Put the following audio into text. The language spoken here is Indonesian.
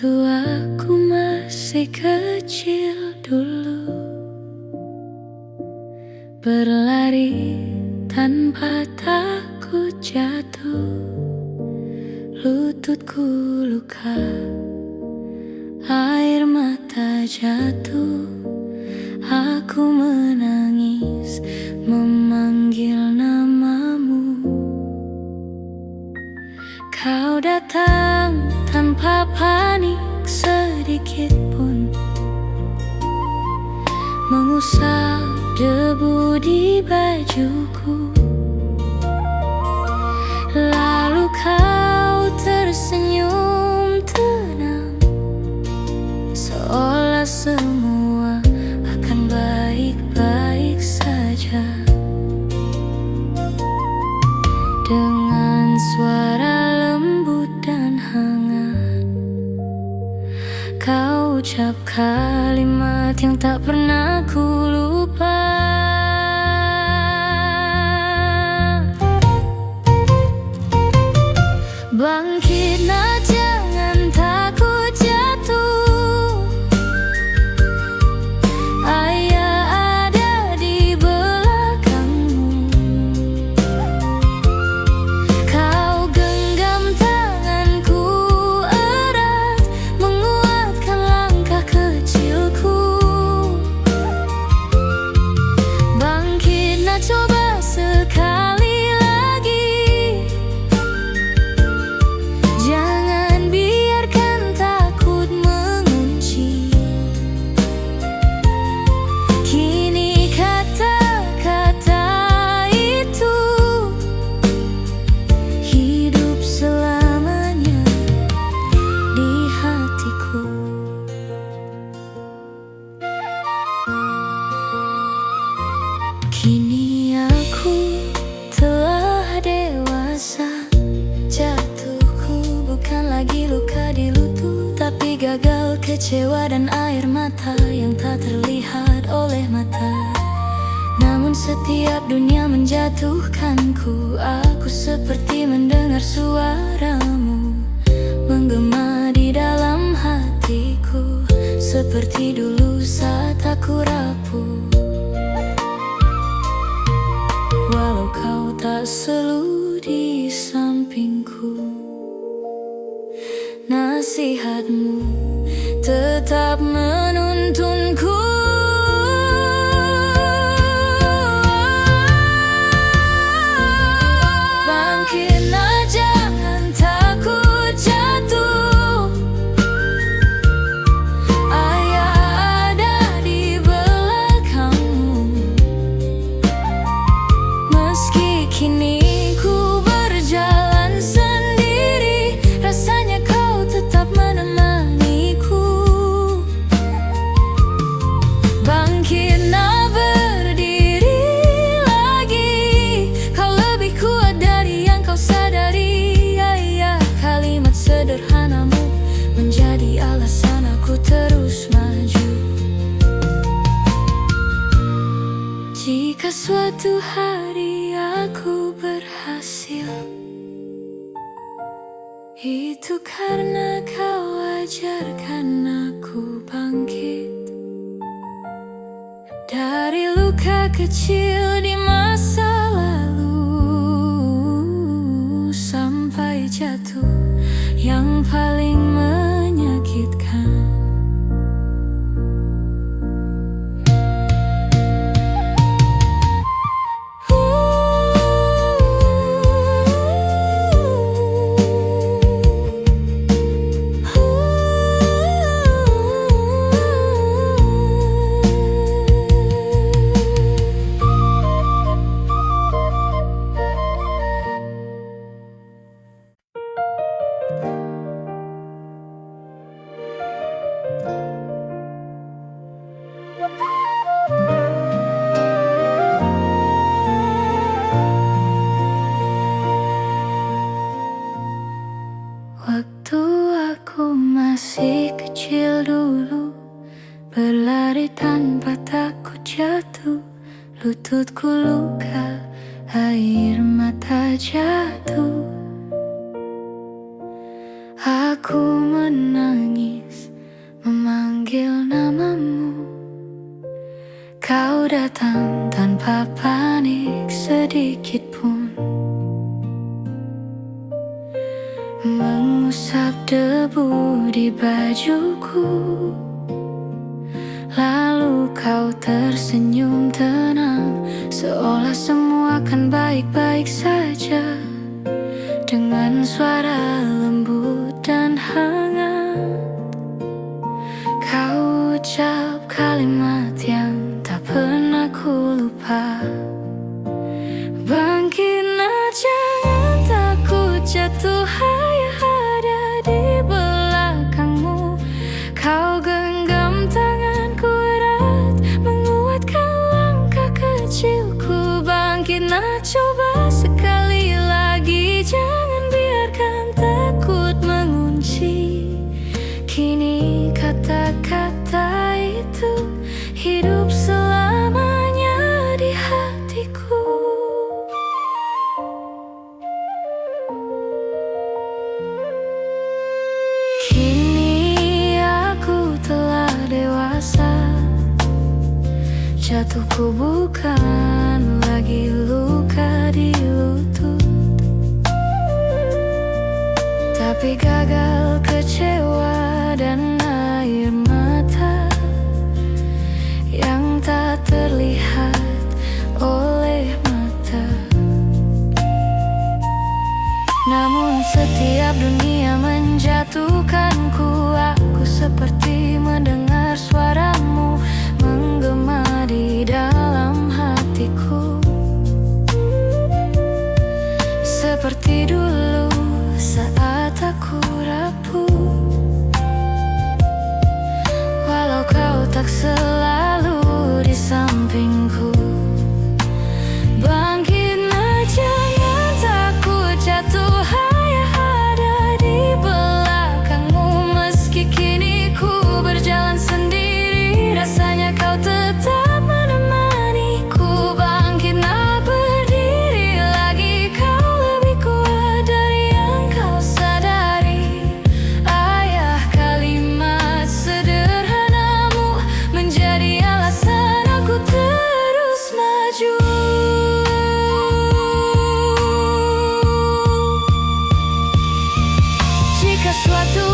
Waktu aku masih kecil dulu, berlari tanpa takut jatuh, lututku luka, air mata jatuh. Aku menangis memanggil namamu. Kau datang tanpa panik sedikit pun, mengusap debu di bajuku. Lalu kau tersenyum tenang, seolah semua akan baik-baik saja. Dengan suara lembut dan hangat, kau ucap kalimat yang tak pernah ku lupa. Bangkit nak, jangan takut jatuh. Ayah ada di belakangmu. Kau genggam tanganku erat, menguatkan langkah kecilku. Bangkit nak, coba sekali lagi. Jangan biarkan takut mengunci. Kini kata-kata itu hidup selamanya di hatiku. Kini aku telah dewasa. Jatuhku bukan lagi luka di lutut, tapi gagal, kecewa, dan air mata yang tak terlihat oleh mata. Namun setiap dunia menjatuhkanku, aku seperti mendengar suaramu menggema di dalam hatiku, seperti dulu saat aku rapuh. Walau kau tak selalu di sampingku, nasihatmu tetap menuntunku. Bangkit nak, jangan takut jatuh. Ayah ada di belakangmu. Meski kini ku berjalan sendiri, rasanya kau tetap menemaniku. Bangkit nak, berdiri lagi. Kau lebih kuat dari yang kau sadari. Ayah, kalimat sederhanamu menjadi alasan aku terus maju. Jika suatu hari aku berhasil, itu karena kau ajarkan aku bangkit dari luka kecil di masa lalu, sampai jatuh yang paling menyakitkan. Waktu aku masih kecil dulu, berlari tanpa takut jatuh, lututku luka, air mata jatuh. Aku menangis mengusap debu di bajuku. Lalu kau tersenyum tenang, seolah semua akan baik-baik saja. Dengan suara lembut dan hangat, kau ucap kalimat yang tak pernah ku lupa. Bangkit nak, jangan takut jatuh, ayah ada di belakangmu. Kau genggam tanganku erat, menguatkan langkah kecilku. Bangkit nak, coba sekali lagi, jangan biarkan takut mengunci. Kini kata-kata itu hidup selamanya di hatiku. Kini aku telah dewasa, jatuhku bukan lagi luka di lutut, tapi gagal, kecewa, dan air mata yang tak terlihat oleh mata. Namun setiap dunia menjatuhkanku, aku seperti mendengar suaramu menggema di dalam hatiku. Seperti dulu saat aku rapuh, walau kau tak selalu di sampingku. Bangkit nak, jangan takut jatuh, ayah ada di belakangmu. Meski kini ku berjalan sendiri, rasanya kau tetap menemaniku. Bangkit nak, berdiri lagi, kau lebih kuat dari yang kau sadari. Ayah, kalimat sederhanamu menjadi alasan aku terus maju. Jika suatu